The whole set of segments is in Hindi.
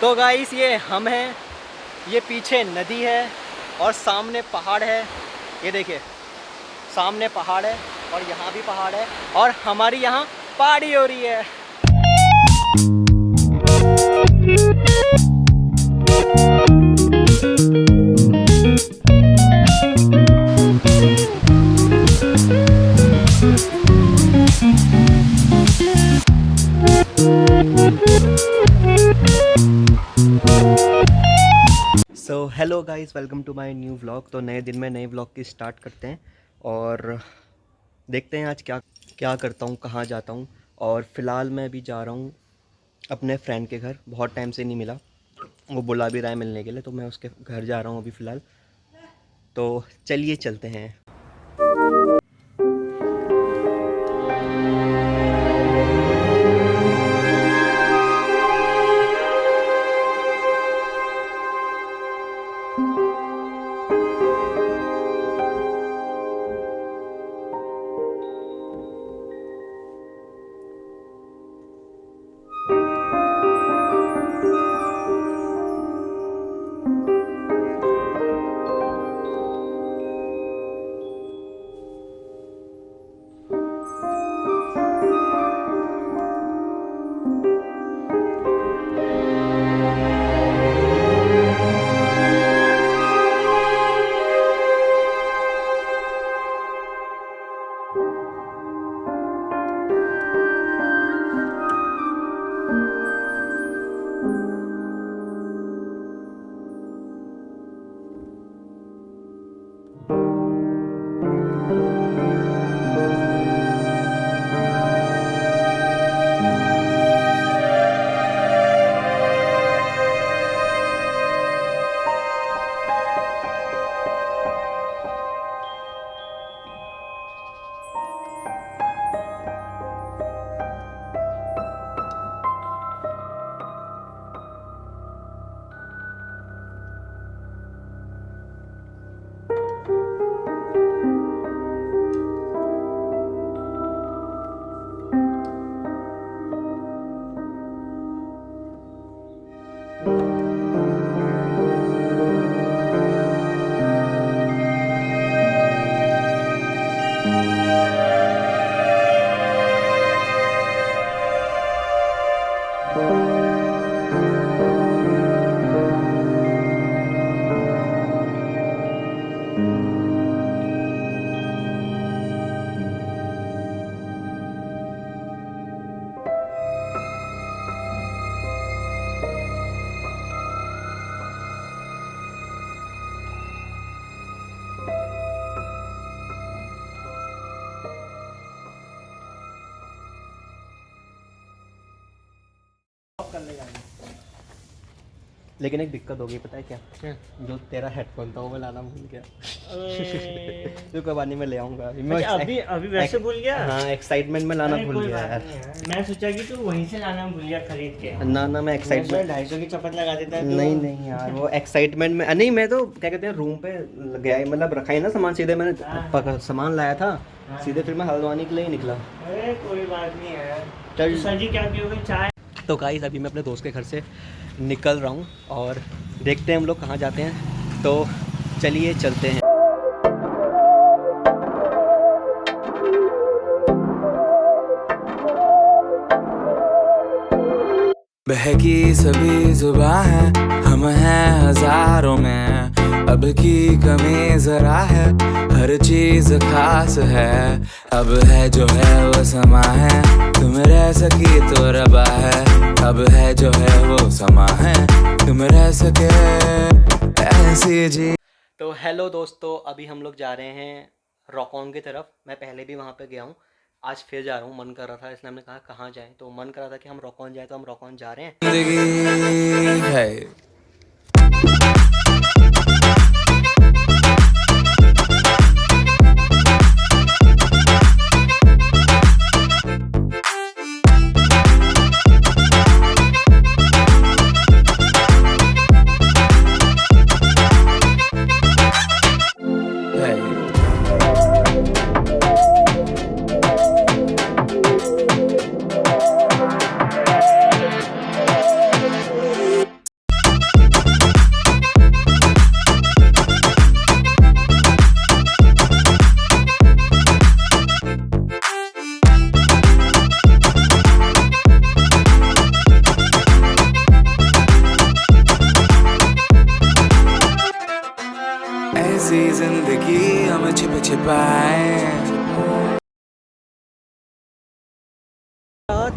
तो गाइस ये हम हैं, ये पीछे नदी है और सामने पहाड़ है। ये देखिए सामने पहाड़ है और यहाँ भी पहाड़ है और हमारी यहाँ पार्टी हो रही है। So hello guys, welcome to my new vlog. तो नए दिन में नए व्लॉग की स्टार्ट करते हैं और देखते हैं आज क्या करता हूँ, कहाँ जाता हूँ। और फ़िलहाल मैं अभी जा रहा हूँ अपने फ्रेंड के घर, बहुत टाइम से नहीं मिला, वो बुला भी रहा है मिलने के लिए, तो मैं उसके घर जा रहा हूँ अभी फ़िलहाल। तो चलिए चलते हैं। करने जाएंगे, लेकिन एक दिक्कत हो गई, पता है क्या? जो तेरा हेडफोन था वो मैं लाना भूल गया। जो कबानी में ले आऊंगा अभी वैसे भूल गया। हाँ, एक्साइटमेंट में लाना भूल गया यार। मैं सोचा कि तू वहीं से लाना भूल गया खरीद के। ना मैं एक्साइटमेंट 250 की चपत लगा देता है। नहीं यार, वो एक्साइटमेंट में नहीं, मैं तो क्या कहते हैं रूम पे गया, मतलब रखा ही ना सामान, सीधे मैंने सामान लाया था, सीधे फिर मैं हल्द्वानी के लिए ही निकला। अरे कोई बात नहीं है। चल सर जी क्या पियोगे, चाय? तो गाइस अभी मैं अपने दोस्त के घर से निकल रहा हूँ और देखते हैं हम लोग कहाँ जाते हैं। तो चलिए चलते हैं। बहकी सभी जुबां है, हम हैं हजारों में, अब की कमी जरा है, हर चीज खास है, अब है जो है वो समा है, तुम रह सकी तो रबा है, अब है जो है वो समा है, तुम रह सके ऐसी जी। तो हेलो दोस्तों, अभी हम लोग जा रहे हैं रॉकॉन की तरफ। मैं पहले भी वहाँ पे गया हूँ, आज फिर जा रहा हूँ, मन कर रहा था इसलिए हमने कहा कहाँ जाएं, तो मन कर रहा था कि हम रॉकॉन जाएं, तो हम रॉकॉन जा रहे हैं। जिंदगी है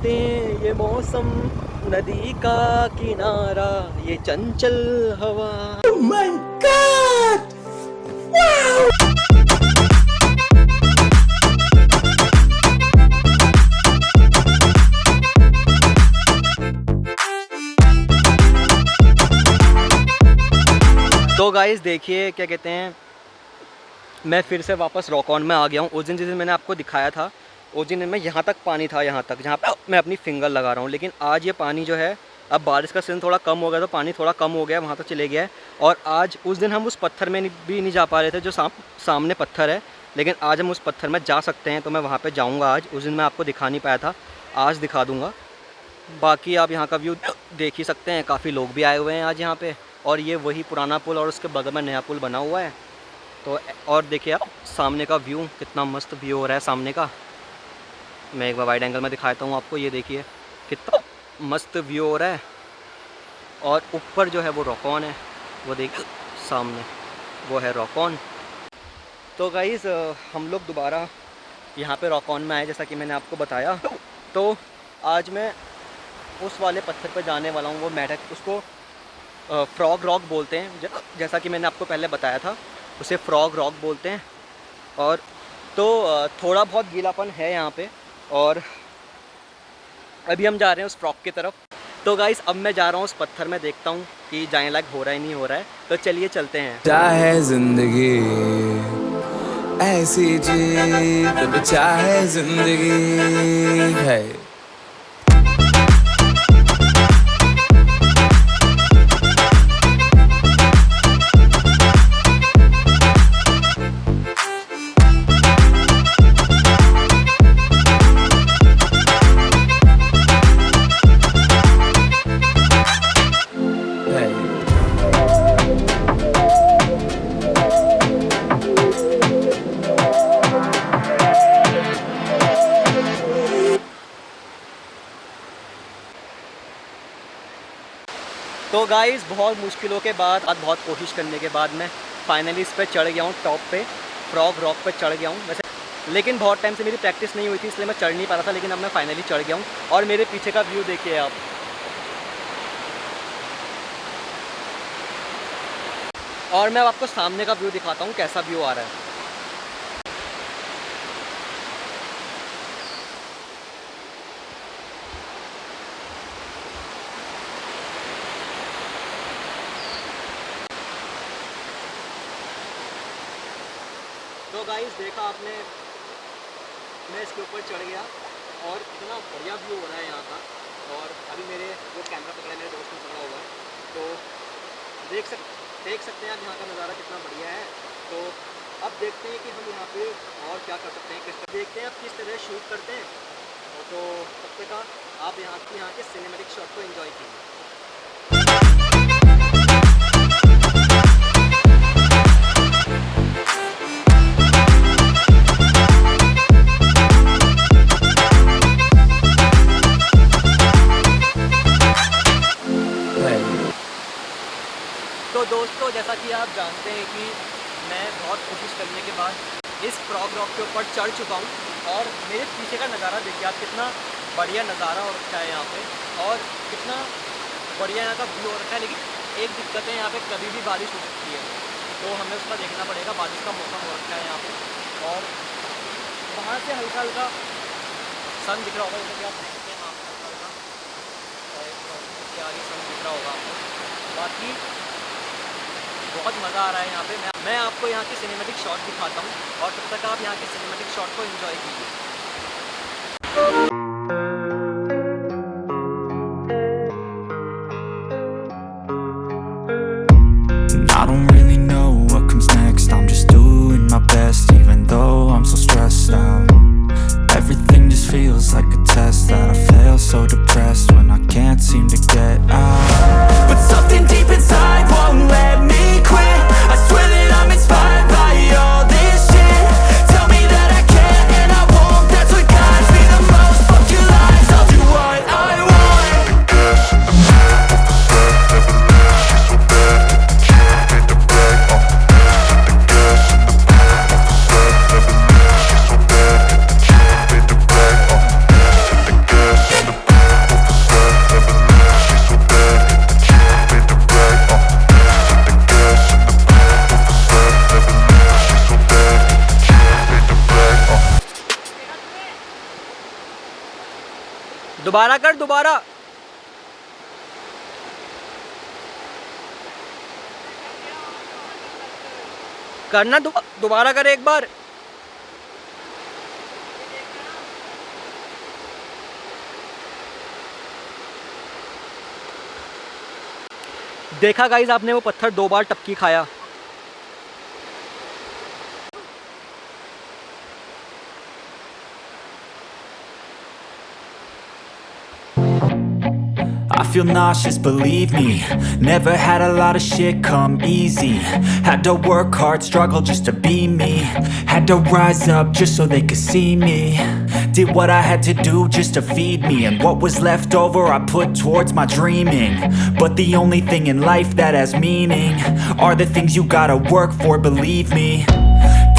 बातें, ये मौसम, नदी का किनारा, ये चंचल हवा। Oh my God! Wow! तो गाइस देखिए क्या कहते हैं, मैं फिर से वापस रॉकॉन में आ गया हूँ। उस दिन जिस दिन मैंने आपको दिखाया था, उस दिन में यहाँ तक पानी था, यहाँ तक जहाँ पे मैं अपनी फिंगर लगा रहा हूँ। लेकिन आज ये पानी जो है, अब बारिश का सीज़न थोड़ा कम हो गया तो पानी थोड़ा कम हो गया, वहाँ तक चले गया है। और आज उस दिन हम उस पत्थर में भी नहीं जा पा रहे थे जो सामने पत्थर है, लेकिन आज हम उस पत्थर में जा सकते हैं। तो मैं वहाँ पर जाऊँगा आज। उस दिन मैं आपको दिखा नहीं पाया था, आज दिखा दूँगा। बाकी आप यहाँ का व्यू देख ही सकते हैं, काफ़ी लोग भी आए हुए हैं आज यहाँ पर। और ये वही पुराना पुल और उसके बगल में नया पुल बना हुआ है। तो और देखिए आप सामने का व्यू, कितना मस्त व्यू हो रहा है सामने का। मैं एक बार वाइड एंगल में दिखाता हूँ आपको, ये देखिए कितना मस्त व्यू हो रहा है। और ऊपर जो है वो रॉकॉन है, वो देखिए सामने वो है रॉकॉन। तो गाइस हम लोग दोबारा यहाँ पे रॉकॉन में आए, जैसा कि मैंने आपको बताया। तो आज मैं उस वाले पत्थर पे जाने वाला हूँ, वो मेढक, उसको फ्रॉग रॉक बोलते हैं। जैसा कि मैंने आपको पहले बताया था, उसे फ्रॉग रॉक बोलते हैं। और तो थोड़ा बहुत गीलापन है यहाँ पे। और अभी हम जा रहे हैं उस फ्रॉग की तरफ। तो गाइस अब मैं जा रहा हूँ उस पत्थर में, देखता हूँ कि जाने लायक हो रहा है नहीं हो रहा है। तो चलिए चलते हैं। चाहे जिंदगी ऐसी जी, तब चाहे जिंदगी है। तो गाइस बहुत मुश्किलों के बाद, बहुत कोशिश करने के बाद मैं फाइनली इस पर चढ़ गया हूँ, टॉप पे, फ्रॉग रॉक पे चढ़ गया हूँ। वैसे लेकिन बहुत टाइम से मेरी प्रैक्टिस नहीं हुई थी, इसलिए मैं चढ़ नहीं पा रहा था। लेकिन अब मैं फाइनली चढ़ गया हूँ। और मेरे पीछे का व्यू देखिए आप। और मैं आपको सामने का व्यू दिखाता हूँ कैसा व्यू आ रहा है। तो गाइस देखा आपने, मैं इसके ऊपर चढ़ गया और इतना बढ़िया व्यू हो रहा है यहाँ का। और अभी मेरे जो कैमरा पकड़ा है, मेरे दोस्त ने पकड़ा हुआ है, तो देख सकते हैं आप यहाँ का नज़ारा कितना बढ़िया है। तो अब देखते हैं कि हम यहाँ पे और क्या कर सकते हैं, देखते हैं आप किस तरह शूट करते हैं। तो तब तक आप यहाँ के सिनेमैटिक शॉट को एंजॉय कीजिए। तो दोस्तों जैसा कि आप जानते हैं कि मैं बहुत कोशिश करने के बाद इस फ्रॉग रॉक के ऊपर चढ़ चुका हूँ। और मेरे पीछे का नज़ारा देखिए आप, कितना बढ़िया नज़ारा हो रखा है यहाँ पे, और कितना बढ़िया यहाँ का व्यू हो रखा है। लेकिन एक दिक्कत है, यहाँ पे कभी भी बारिश हो सकती है, तो हमें उसका देखना पड़ेगा। बारिश का मौसम हो रखा है यहाँ पे, और वहाँ से हल्का हल्का सन दिख रहा होगा, जैसे कि आप देख सकते हैं वहाँ पर हल्का हल्का आगे सन दिख रहा होगा आपको। बाकी बहुत मज़ा आ रहा है यहाँ पे। मैं आपको यहाँ की सिनेमैटिक शॉट दिखाता हूँ, और तब तक आप यहाँ की सिनेमैटिक शॉट को एंजॉय कीजिए। I don't really know what comes next. I'm just doing my best, even though I'm so stressed out. Everything just feels like a test that I fail, so depressed when I can't seem to get out. But something deep inside won't let me quit. I swear that I'm inspired by all this shit. Tell me that I can't and I won't. That's what guides me the most. Fuck दोबारा कर, दोबारा करना, दोबारा कर एक बार। देखा गाइस आपने, वो पत्थर 2 बार टपकी खाया। I feel nauseous, believe me. Never had a lot of shit come easy. Had to work hard, struggle just to be me. Had to rise up just so they could see me. Did what I had to do just to feed me. And what was left over I put towards my dreaming. But the only thing in life that has meaning are the things you gotta work for, believe me.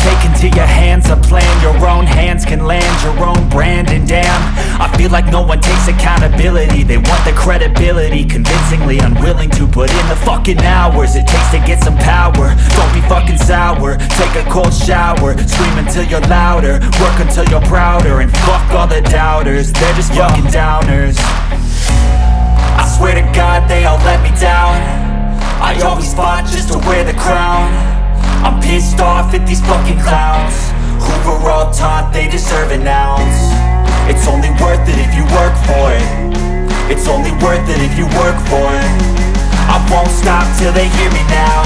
Take into your hands a plan, your own hands can land your own brand. And damn, I feel like no one takes accountability. They want the credibility, convincingly unwilling to put in the fucking hours it takes to get some power. Don't be fucking sour, take a cold shower, scream until you're louder, work until you're prouder. And fuck all the doubters, they're just fucking downers. I swear to God they all let me down. I always fought just to wear the crown. I'm pissed off at these fucking clowns who were all taught they deserve an ounce. It's only worth it if you work for it. It's only worth it if you work for it. I won't stop till they hear me now.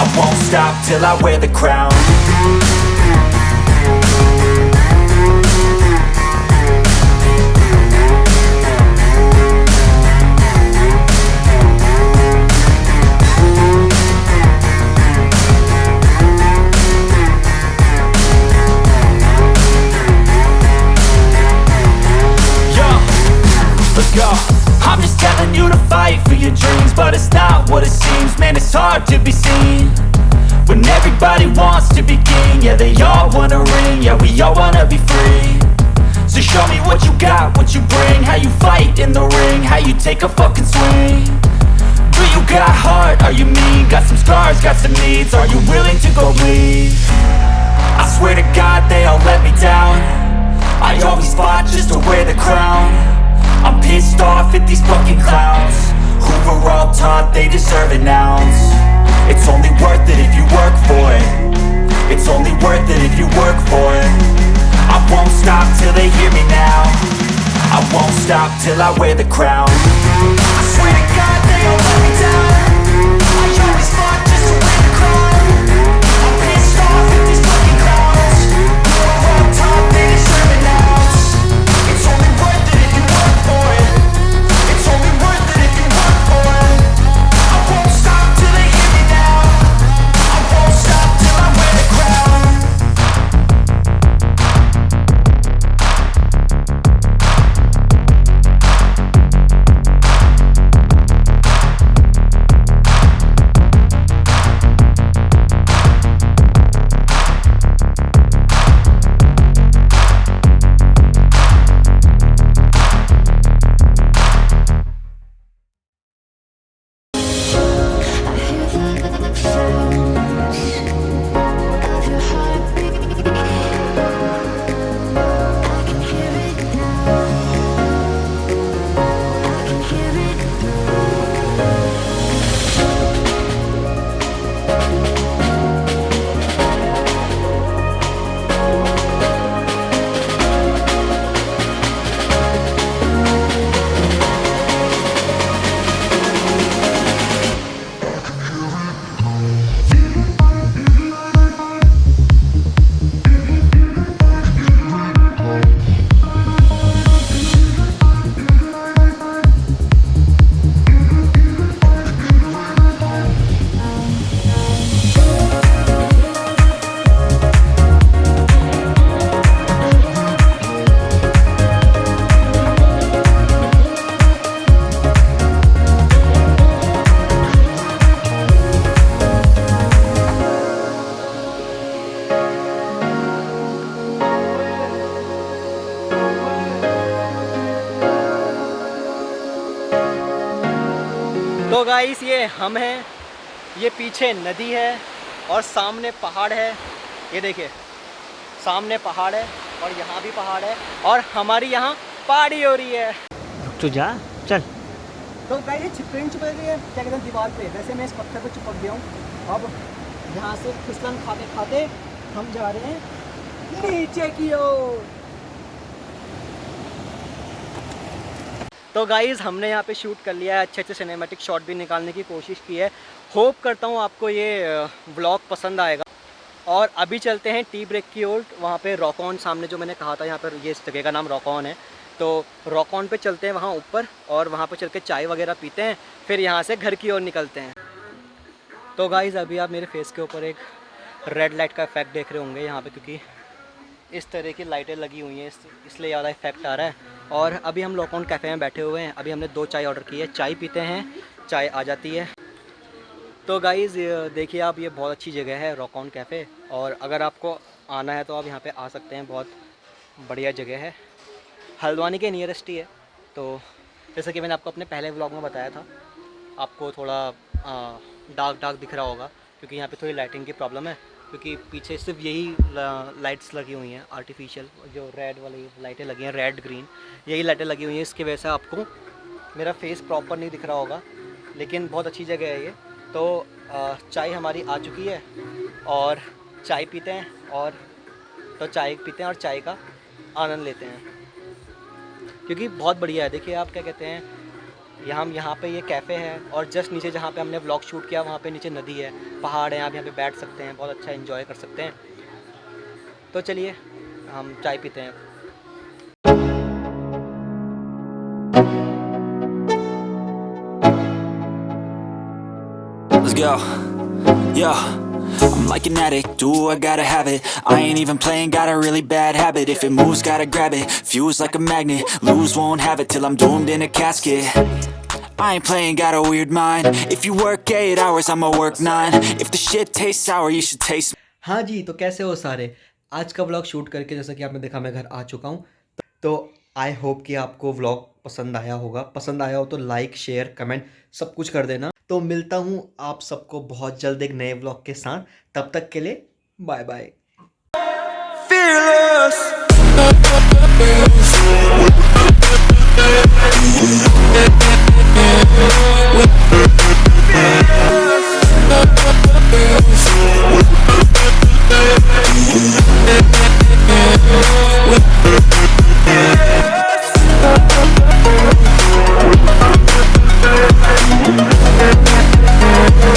I won't stop till I wear the crown. I'm just telling you to fight for your dreams, but it's not what it seems. Man, it's hard to be seen when everybody wants to be king. Yeah, they all wanna ring, yeah, we all wanna be free. So show me what you got, what you bring, how you fight in the ring, how you take a fucking swing. Do you got heart, are you mean? Got some scars, got some needs, are you willing to go bleed? I swear to God they all let me down. I always fought just to wear the crown. I'm pissed off at these fucking clowns who were all taught they deserve an ounce. It's only worth it if you work for it. It's only worth it if you work for it. I won't stop till they hear me now. I won't stop till I wear the crown. I swear to God they all let me down. I always fought just to wear the crown. I'm pissed off at these fucking clowns who were all taught they deserve an ounce. It's only worth it if you work for it. It's only worth it if you work for it. I won't stop till they hear me now. I won't stop till I wear the crown. तो गाइस ये हम हैं, ये पीछे नदी है और सामने पहाड़ है। ये देखिए सामने पहाड़ है और यहाँ भी पहाड़ है और हमारी यहाँ पार्टी हो रही है। तू जा चल। तो गाइस ये ट्रेन चिपक गई है, क्या कहते हैं, दीवार पे। वैसे मैं इस पत्थर पे चिपक गया हूँ। अब यहाँ से फिसलन खाते खाते हम जा रहे हैं नीचे की ओर। तो गाइस हमने यहाँ पे शूट कर लिया है, अच्छे अच्छे सिनेमैटिक शॉट भी निकालने की कोशिश की है। होप करता हूँ आपको ये व्लॉग पसंद आएगा। और अभी चलते हैं टी ब्रेक की ओर। वहाँ पे रॉक-ऑन सामने जो मैंने कहा था, यहाँ पर ये इस जगह का नाम रॉक-ऑन है। तो रॉक-ऑन पे चलते हैं वहाँ ऊपर, और वहाँ पे चल के चाय वगैरह पीते हैं, फिर यहाँ से घर की ओर निकलते हैं। तो गाइस अभी आप मेरे फेस के ऊपर एक रेड लाइट का इफेक्ट देख रहे होंगे यहाँ पे, क्योंकि इस तरह की लाइटें लगी हुई हैं, इसलिए ज़्यादा इफेक्ट आ रहा है। और अभी हम रॉक-ऑन कैफ़े में बैठे हुए हैं। अभी हमने 2 चाय ऑर्डर की है, चाय पीते हैं, चाय आ जाती है। तो गाइस देखिए आप, ये बहुत अच्छी जगह है रॉक-ऑन कैफ़े, और अगर आपको आना है तो आप यहाँ पे आ सकते हैं। बहुत बढ़िया जगह है, हल्द्वानी के नियरेस्ट ही है। तो जैसे कि मैंने आपको अपने पहले व्लॉग में बताया था, आपको थोड़ा डार्क डार्क दिख रहा होगा, क्योंकि यहाँ पे थोड़ी लाइटिंग की प्रॉब्लम है, क्योंकि पीछे सिर्फ यही लाइट्स लगी हुई हैं आर्टिफिशियल, जो रेड वाली लाइटें लगी हैं, रेड ग्रीन, यही लाइटें लगी हुई हैं। इसकी वजह से आपको मेरा फेस प्रॉपर नहीं दिख रहा होगा, लेकिन बहुत अच्छी जगह है ये। तो चाय हमारी आ चुकी है, और चाय पीते हैं, और तो चाय पीते हैं और चाय का आनंद लेते हैं, क्योंकि बहुत बढ़िया है। देखिए आप, क्या कहते हैं, यहाँ पे ये कैफ़े है, और जस्ट नीचे जहाँ पे हमने व्लॉग शूट किया, वहाँ पे नीचे नदी है, पहाड़ है, आप यहाँ पे बैठ सकते हैं, बहुत अच्छा एंजॉय कर सकते हैं। तो चलिए हम चाय पीते हैं। Let's go. Yeah. I'm like an addict, do I gotta have it. I ain't even playing, got a really bad habit. If it moves, gotta grab it, fuse like a magnet. Lose, won't have it till I'm doomed in a casket. I ain't playing, got a weird mind. If you work 8 hours, I'ma work 9. If the shit tastes sour, you should taste. हाँ जी, तो कैसे हो सारे। आज का व्लॉग शूट करके, जैसा कि आपने देखा, मैं घर आ चुका हूँ। तो आई होप कि आपको व्लॉग पसंद आया होगा। पसंद आया हो तो लाइक, शेयर, कमेंट सब कुछ कर देना। तो मिलता हूँ आप सबको बहुत जल्द एक नए व्लॉग के साथ। तब तक के लिए बाय बाय। Fearless.